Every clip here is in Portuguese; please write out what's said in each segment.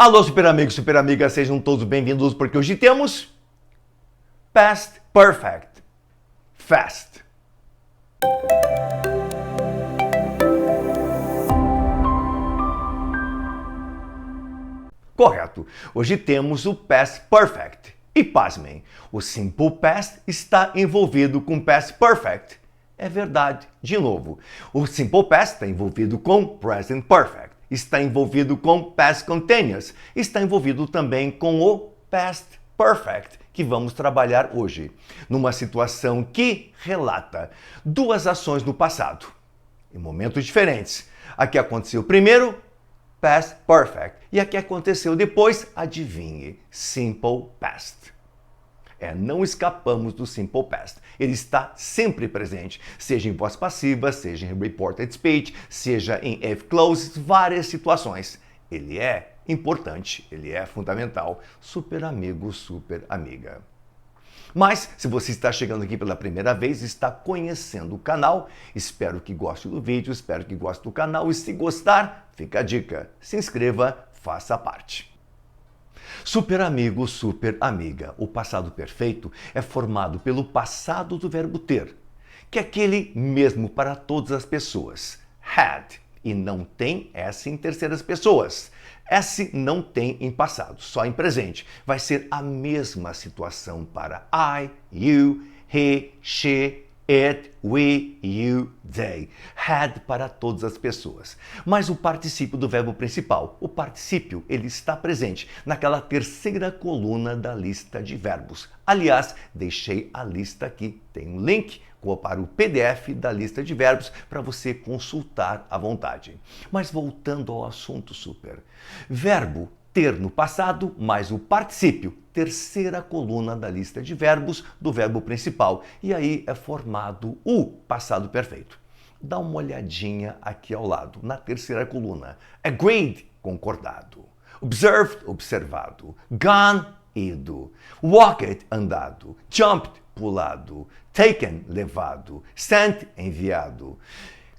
Alô, super amigos, super amigas, sejam todos bem-vindos porque hoje temos Past Perfect, Fast. Correto, hoje temos o Past Perfect. E pasmem, o Simple Past está envolvido com Past Perfect. É verdade, de novo. O Simple Past está envolvido com Present Perfect. Está envolvido com Past Continuous. Está envolvido também com o Past Perfect, que vamos trabalhar hoje, numa situação que relata duas ações no passado, em momentos diferentes. Aqui aconteceu primeiro, Past Perfect, e aqui aconteceu depois, adivinhe, Simple Past. Não escapamos do Simple Past. Ele está sempre presente, seja em voz passiva, seja em reported speech, seja em if clauses, várias situações. Ele é importante, ele é fundamental. Super amigo, super amiga. Mas, se você está chegando aqui pela primeira vez, está conhecendo o canal, espero que goste do vídeo, espero que goste do canal e se gostar, fica a dica, se inscreva, faça parte. Super amigo, super amiga, o passado perfeito é formado pelo passado do verbo ter, que é aquele mesmo para todas as pessoas, had, e não tem S em terceiras pessoas. S não tem em passado, só em presente. Vai ser a mesma situação para I, you, he, she, it, we, you, they. Had para todas as pessoas. Mas o particípio do verbo principal, o particípio, ele está presente naquela terceira coluna da lista de verbos. Aliás, deixei a lista aqui, tem um link para o PDF da lista de verbos para você consultar à vontade. Mas voltando ao assunto super. Verbo ter no passado mais o particípio, terceira coluna da lista de verbos do verbo principal. E aí é formado o passado perfeito. Dá uma olhadinha aqui ao lado, na terceira coluna. Agreed, concordado. Observed, observado. Gone, ido. Walked, andado. Jumped, pulado. Taken, levado. Sent, enviado.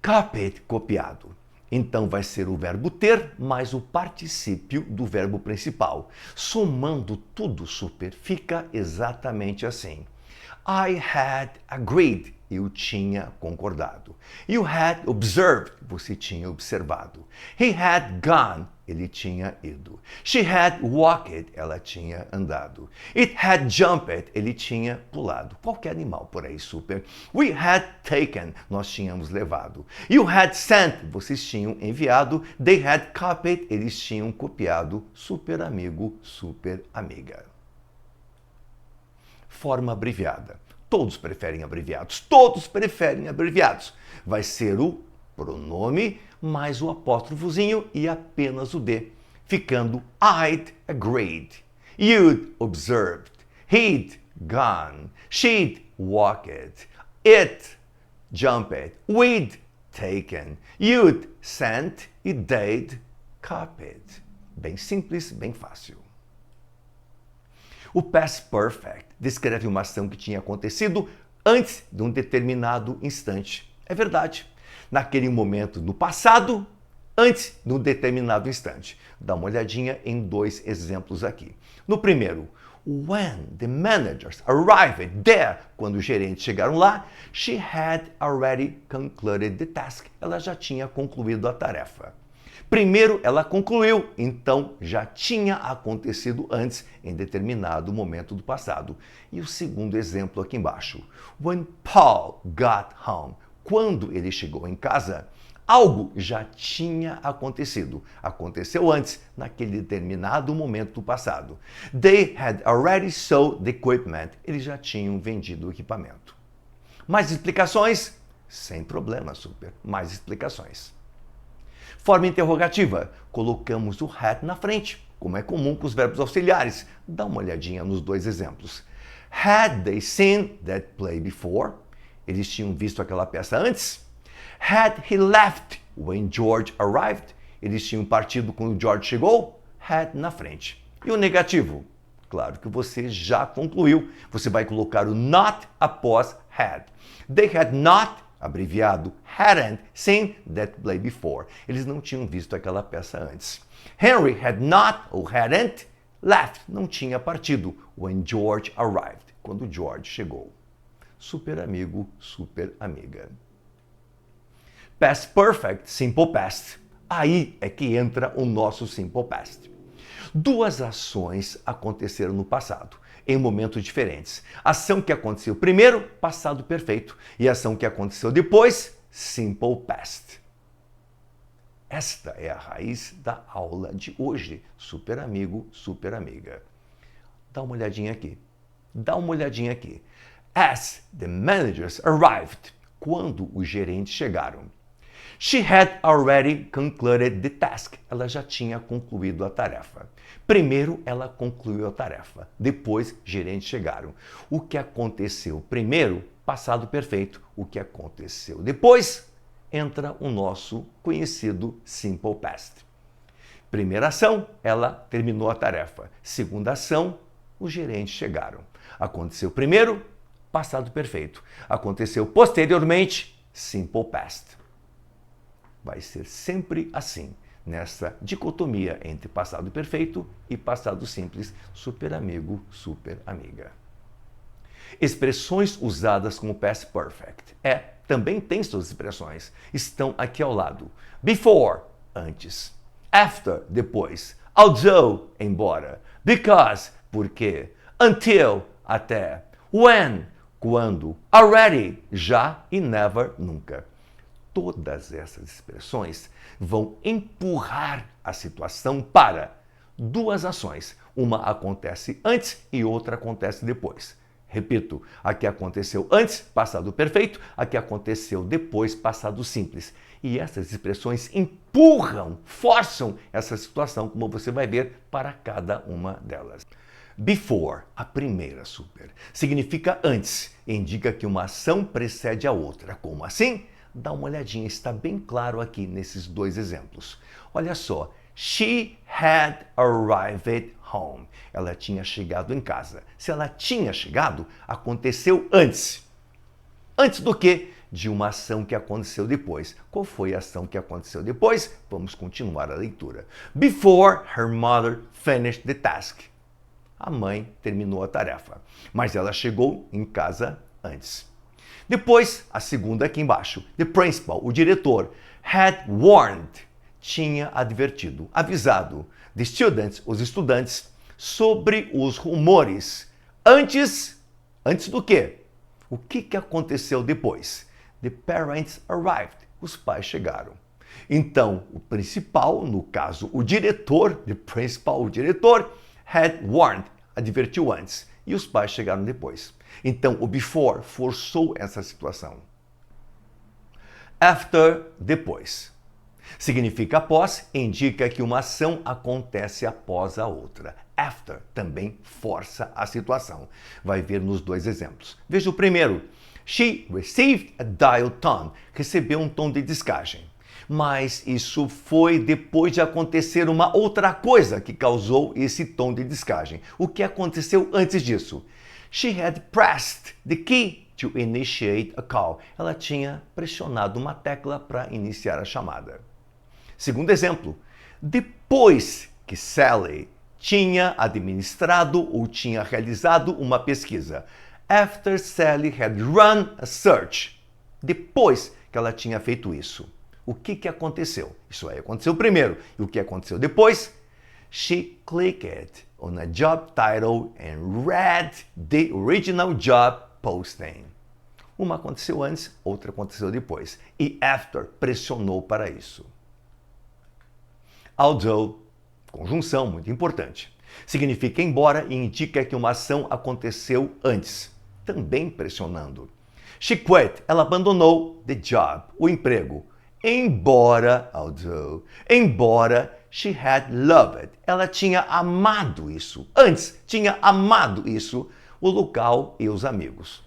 Copied, copiado. Então vai ser o verbo ter mais o particípio do verbo principal. Somando tudo super, fica exatamente assim. I had agreed, eu tinha concordado. You had observed, você tinha observado. He had gone, ele tinha ido. She had walked, ela tinha andado. It had jumped, ele tinha pulado. Qualquer animal por aí, super. We had taken, nós tínhamos levado. You had sent, vocês tinham enviado. They had copied, eles tinham copiado. Super amigo, super amiga. Forma abreviada. Todos preferem abreviados. Todos preferem abreviados. Vai ser o pronome mais o apóstrofozinho e apenas o D, ficando I'd agreed, you'd observed, he'd gone, she'd walked, it jumped, we'd taken, you'd sent e they'd copied. Bem simples, bem fácil. O past perfect descreve uma ação que tinha acontecido antes de um determinado instante. É verdade. Naquele momento no passado, antes de um determinado instante. Dá uma olhadinha em dois exemplos aqui. No primeiro, when the managers arrived there, quando os gerentes chegaram lá, she had already concluded the task. Ela já tinha concluído a tarefa. Primeiro, ela concluiu, então já tinha acontecido antes, em determinado momento do passado. E o segundo exemplo aqui embaixo. When Paul got home, quando ele chegou em casa, algo já tinha acontecido. Aconteceu antes, naquele determinado momento do passado. They had already sold the equipment. Eles já tinham vendido o equipamento. Mais explicações? Sem problema, super. Mais explicações. Forma interrogativa. Colocamos o had na frente, como é comum com os verbos auxiliares. Dá uma olhadinha nos dois exemplos. Had they seen that play before? Eles tinham visto aquela peça antes? Had he left when George arrived? Eles tinham partido quando George chegou? Had na frente. E o negativo? Claro que você já concluiu. Você vai colocar o not após had. They had not abreviado hadn't seen that play before. Eles não tinham visto aquela peça antes. Henry had not ou hadn't left, não tinha partido, when George arrived, quando George chegou. Super amigo, super amiga. Past Perfect, Simple Past. Aí é que entra o nosso Simple Past. Duas ações aconteceram no passado, em momentos diferentes. Ação que aconteceu primeiro, passado perfeito. E ação que aconteceu depois, Simple Past. Esta é a raiz da aula de hoje. Super amigo, super amiga. Dá uma olhadinha aqui. Dá uma olhadinha aqui. As the managers arrived. Quando os gerentes chegaram. She had already concluded the task. Ela já tinha concluído a tarefa. Primeiro, ela concluiu a tarefa. Depois, gerentes chegaram. O que aconteceu primeiro, passado perfeito. O que aconteceu depois, entra o nosso conhecido Simple Past. Primeira ação, ela terminou a tarefa. Segunda ação, os gerentes chegaram. Aconteceu primeiro, passado perfeito. Aconteceu posteriormente, Simple Past. Vai ser sempre assim, nessa dicotomia entre passado perfeito e passado simples, super amigo, super amiga. Expressões usadas como past perfect. Também tem suas expressões. Estão aqui ao lado. Before, antes. After, depois. Although, embora. Because, porque. Until, até. When, quando. Already, já e never, nunca. Todas essas expressões vão empurrar a situação para duas ações. Uma acontece antes e outra acontece depois. Repito, a que aconteceu antes, passado perfeito, a que aconteceu depois, passado simples. E essas expressões empurram, forçam essa situação, como você vai ver, para cada uma delas. Before, a primeira super, significa antes, indica que uma ação precede a outra. Como assim? Dá uma olhadinha, está bem claro aqui nesses dois exemplos. Olha só, she had arrived home. Ela tinha chegado em casa. Se ela tinha chegado, aconteceu antes. Antes do quê? De uma ação que aconteceu depois. Qual foi a ação que aconteceu depois? Vamos continuar a leitura. Before her mother finished the task. A mãe terminou a tarefa, mas ela chegou em casa antes. Depois, a segunda aqui embaixo. The principal, o diretor, had warned, tinha advertido, avisado, the students, os estudantes, sobre os rumores. Antes do quê? O que aconteceu depois? The parents arrived, os pais chegaram. Então, o principal, no caso, o diretor, the principal, o diretor, had warned, advertiu antes. E os pais chegaram depois. Então, o before forçou essa situação. After, depois. Significa após, indica que uma ação acontece após a outra. After também força a situação. Vai ver nos dois exemplos. Veja o primeiro. She received a dial tone. Recebeu um tom de descagem. Mas isso foi depois de acontecer uma outra coisa que causou esse tom de descagem. O que aconteceu antes disso? She had pressed the key to initiate a call. Ela tinha pressionado uma tecla para iniciar a chamada. Segundo exemplo, depois que Sally tinha administrado ou tinha realizado uma pesquisa. After Sally had run a search. Depois que ela tinha feito isso. O que aconteceu? Isso aí aconteceu primeiro. E o que aconteceu depois? She clicked on a job title and read the original job posting. Uma aconteceu antes, outra aconteceu depois. E after pressionou para isso. Although, conjunção muito importante. Significa embora e indica que uma ação aconteceu antes, também pressionando. She quit, ela abandonou the job, o emprego. Embora she had loved, ela tinha amado isso. Antes, tinha amado isso, o local e os amigos.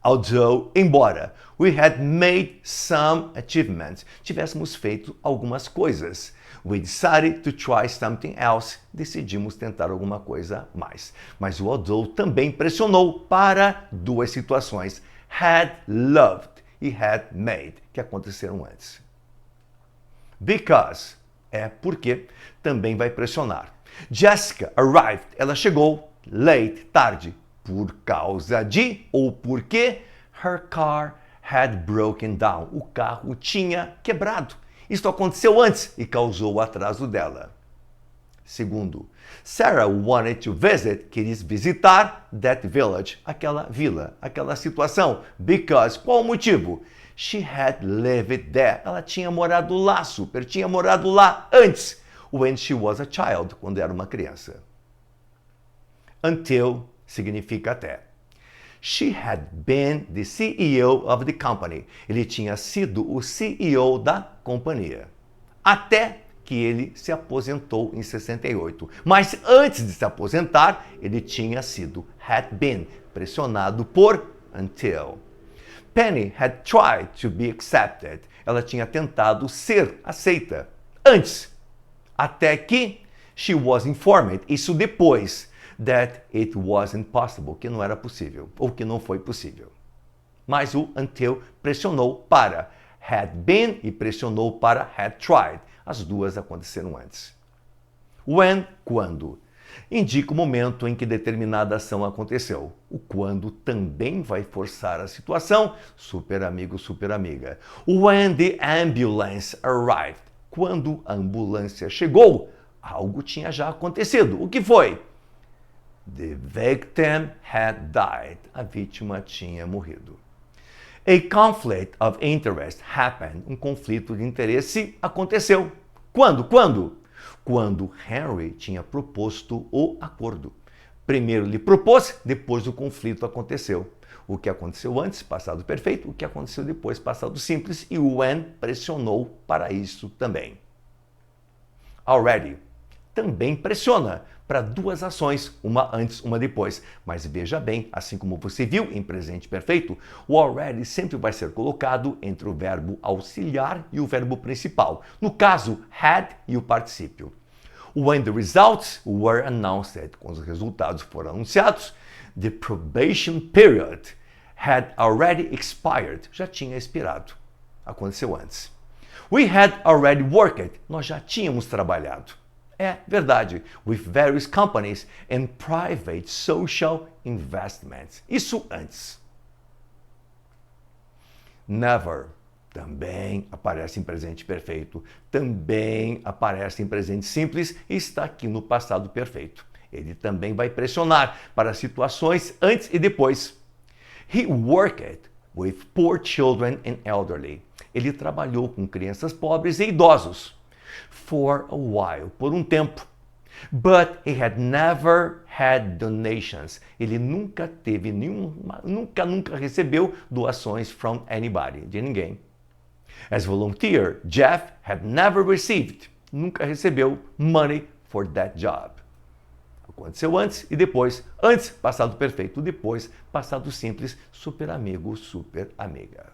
Although, embora, we had made some achievements, tivéssemos feito algumas coisas. We decided to try something else, decidimos tentar alguma coisa mais. Mas o although também pressionou para duas situações. Had loved, e had made, que aconteceram antes. Because é porque também vai pressionar. Jessica arrived, ela chegou late, tarde, por causa de ou porque her car had broken down. O carro tinha quebrado. Isso aconteceu antes e causou o atraso dela. Segundo, Sarah wanted to visit, quis visitar that village, aquela vila, aquela situação. Because, qual o motivo? She had lived there. Ela tinha morado lá, tinha morado lá antes. When she was a child, quando era uma criança. Until significa até. She had been the CEO of the company. Ele tinha sido o CEO da companhia. Até que ele se aposentou em 68. Mas antes de se aposentar, ele tinha sido, had been, pressionado por until. Penny had tried to be accepted. Ela tinha tentado ser aceita antes. Até que she was informed, isso depois, that it wasn't possible, que não era possível, ou que não foi possível. Mas o until pressionou para had been e pressionou para had tried. As duas aconteceram antes. When, quando. Indica o momento em que determinada ação aconteceu. O quando também vai forçar a situação. Super amigo, super amiga. When the ambulance arrived. Quando a ambulância chegou, algo tinha já acontecido. O que foi? The victim had died. A vítima tinha morrido. A conflict of interest happened. Um conflito de interesse aconteceu. Quando? Quando Henry tinha proposto o acordo. Primeiro lhe propôs, depois o conflito aconteceu. O que aconteceu antes, passado perfeito, o que aconteceu depois, passado simples, e o when pressionou para isso também. Already também pressiona para duas ações, uma antes, uma depois. Mas veja bem, assim como você viu em presente perfeito, o already sempre vai ser colocado entre o verbo auxiliar e o verbo principal. No caso, had e o particípio. When the results were announced, quando os resultados foram anunciados, the probation period had already expired, já tinha expirado. Aconteceu antes. We had already worked, nós já tínhamos trabalhado. É verdade, with various companies and private social investments. Isso antes. Never também aparece em presente perfeito, também aparece em presente simples e está aqui no passado perfeito. Ele também vai pressionar para situações antes e depois. He worked with poor children and elderly. Ele trabalhou com crianças pobres e idosos. For a while, por um tempo. But he had never had donations. Ele nunca teve nunca recebeu doações from anybody, de ninguém. As volunteer, Jeff had never received. Nunca recebeu money for that job. Aconteceu antes e depois. Antes, passado perfeito. Depois, passado simples, super amigo, super amiga.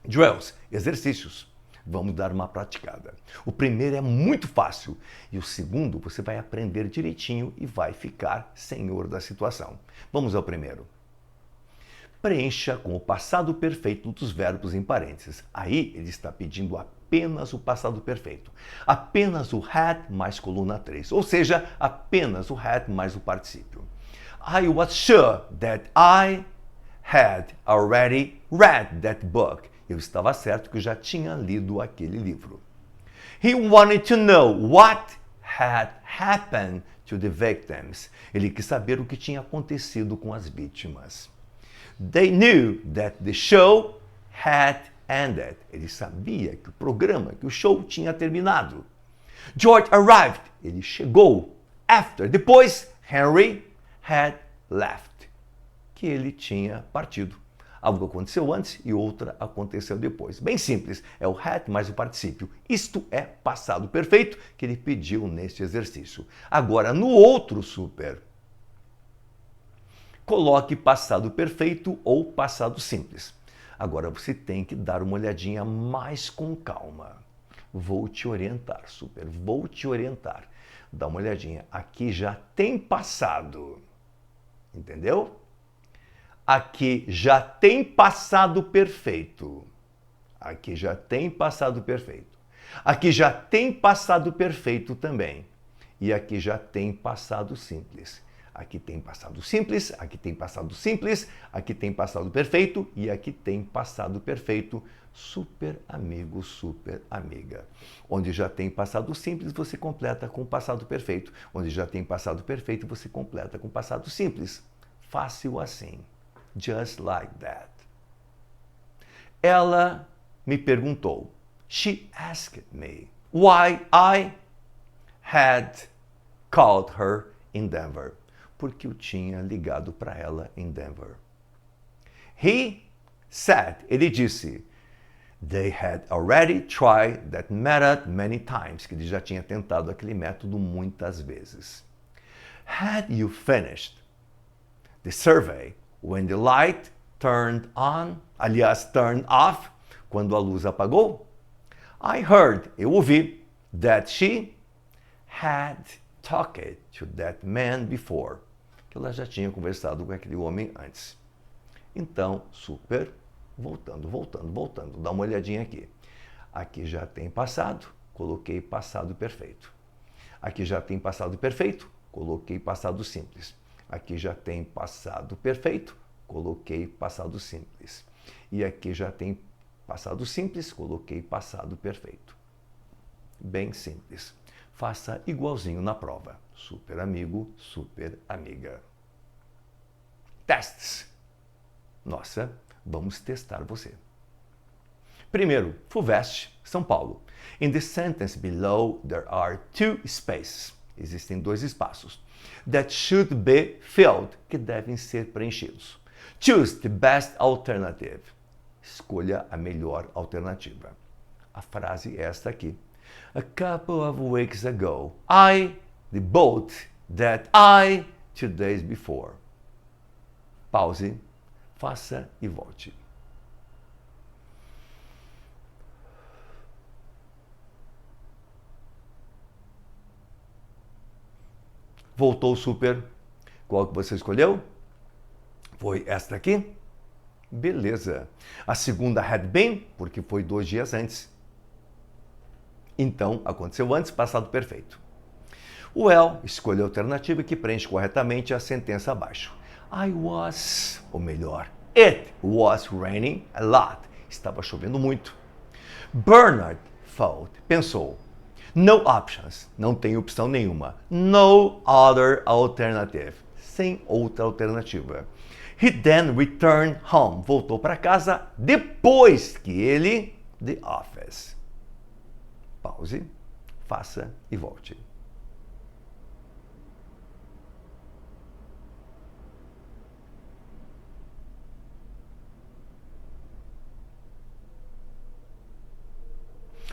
Drills, exercícios. Vamos dar uma praticada. O primeiro é muito fácil e o segundo você vai aprender direitinho e vai ficar senhor da situação. Vamos ao primeiro. Preencha com o passado perfeito dos verbos em parênteses. Aí ele está pedindo apenas o passado perfeito. Apenas o had mais coluna 3, ou seja, apenas o had mais o particípio. I was sure that I had already read that book. Eu estava certo que eu já tinha lido aquele livro. He wanted to know what had happened to the victims. Ele quis saber o que tinha acontecido com as vítimas. They knew that the show had ended. Ele sabia que o programa, que o show tinha terminado. George arrived. Ele chegou. After, depois, Henry had left. Que ele tinha partido. Algo aconteceu antes e outra aconteceu depois. Bem simples, é o had mais o particípio. Isto é passado perfeito que ele pediu neste exercício. Agora, no outro super, coloque passado perfeito ou passado simples. Agora você tem que dar uma olhadinha mais com calma. Vou te orientar, super, vou te orientar. Dá uma olhadinha, aqui já tem passado. Entendeu? Aqui já tem passado perfeito. Aqui já tem passado perfeito. Aqui já tem passado perfeito também. E aqui já tem passado simples. Aqui tem passado simples, aqui tem passado simples, aqui tem passado perfeito e aqui tem passado perfeito. Super amigo, super amiga. Onde já tem passado simples, você completa com passado perfeito. Onde já tem passado perfeito, você completa com passado simples. Fácil assim. Just like that. Ela me perguntou. She asked me why I had called her in Denver. Porque eu tinha ligado para ela em Denver. He said, ele disse, they had already tried that method many times, que ele já tinha tentado aquele método muitas vezes. Had you finished the survey when the light turned on, aliás, turned off, quando a luz apagou? I heard, eu ouvi, that she had talked to that man before, que ela já tinha conversado com aquele homem antes. Então, super, voltando, dá uma olhadinha aqui. Aqui já tem passado, coloquei passado perfeito. Aqui já tem passado perfeito, coloquei passado simples. Aqui já tem passado perfeito, coloquei passado simples. E aqui já tem passado simples, coloquei passado perfeito. Bem simples. Faça igualzinho na prova. Super amigo, super amiga. Testes. Nossa, vamos testar você. Primeiro, FUVEST, São Paulo. In the sentence below, there are two spaces. Existem dois espaços. That should be filled, que devem ser preenchidos. Choose the best alternative. Escolha a melhor alternativa. A frase é esta aqui. A couple of weeks ago, the boat that 2 days before. Pause, faça e volte. Voltou super. Qual que você escolheu? Foi esta aqui? Beleza. A segunda had been, porque foi 2 dias antes. Então, aconteceu antes, passado perfeito. O well, escolha a alternativa que preenche corretamente a sentença abaixo. I was, ou melhor, it was raining a lot. Estava chovendo muito. Bernard thought, pensou. No options, não tem opção nenhuma. No other alternative, sem outra alternativa. He then returned home, voltou para casa depois que ele, the office. Pause, faça e volte.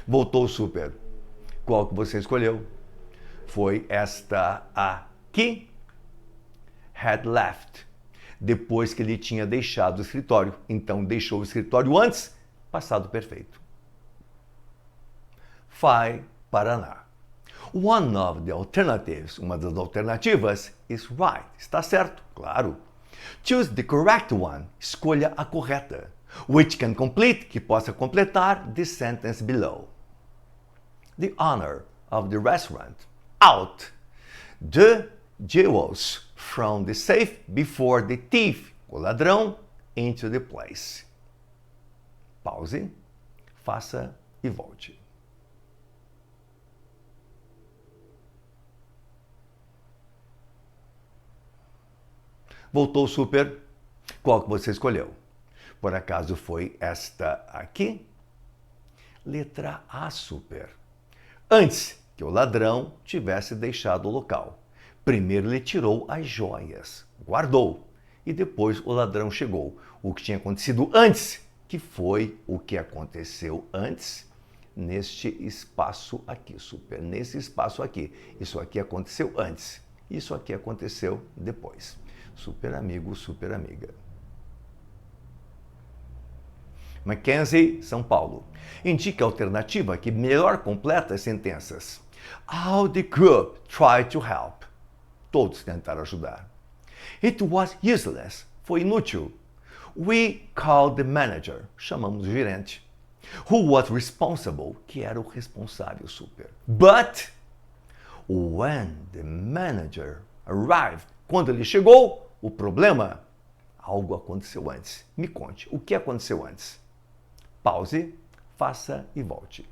Voltou super. Qual que você escolheu? Foi esta aqui. Had left. Depois que ele tinha deixado o escritório. Então, deixou o escritório antes, passado perfeito. Vai, Paraná. One of the alternatives, uma das alternativas, is right. Está certo, claro. Choose the correct one. Escolha a correta. Which can complete, que possa completar, the sentence below. The owner of the restaurant out the jewels from the safe before the thief, o ladrão, into the place. Pause, faça e volte. Voltou super. Qual que você escolheu? Por acaso foi esta aqui? Letra A, super. Antes que o ladrão tivesse deixado o local. Primeiro ele tirou as joias, guardou, e depois o ladrão chegou. O que tinha acontecido antes, que foi o que aconteceu antes, neste espaço aqui, super, nesse espaço aqui. Isso aqui aconteceu antes, isso aqui aconteceu depois. Super amigo, super amiga. Mackenzie, São Paulo. Indique a alternativa que melhor completa as sentenças. All the group tried to help. Todos tentaram ajudar. It was useless. Foi inútil. We called the manager, chamamos o gerente, who was responsible, que era o responsável super. But when the manager arrived, quando ele chegou, o problema, algo aconteceu antes. Me conte, o que aconteceu antes? Pause, faça e volte.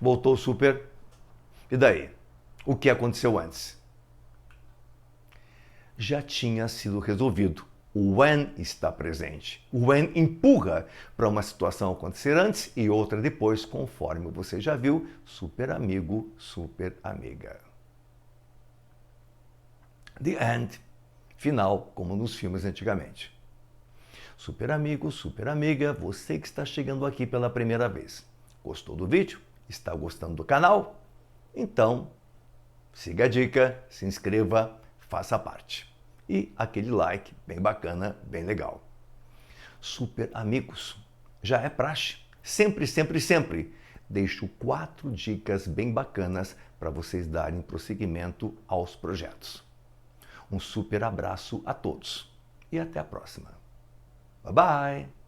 Voltou super. E daí? O que aconteceu antes? Já tinha sido resolvido. O when está presente. O when empurra para uma situação acontecer antes e outra depois, conforme você já viu, super amigo, super amiga. The end. Final, como nos filmes antigamente. Super amigo, super amiga, você que está chegando aqui pela primeira vez. Gostou do vídeo? Está gostando do canal? Então, siga a dica, se inscreva, faça parte. E aquele like bem bacana, bem legal. Super amigos, já é praxe. Sempre, sempre, sempre. Deixo 4 dicas bem bacanas para vocês darem prosseguimento aos projetos. Um super abraço a todos e até a próxima. Bye bye!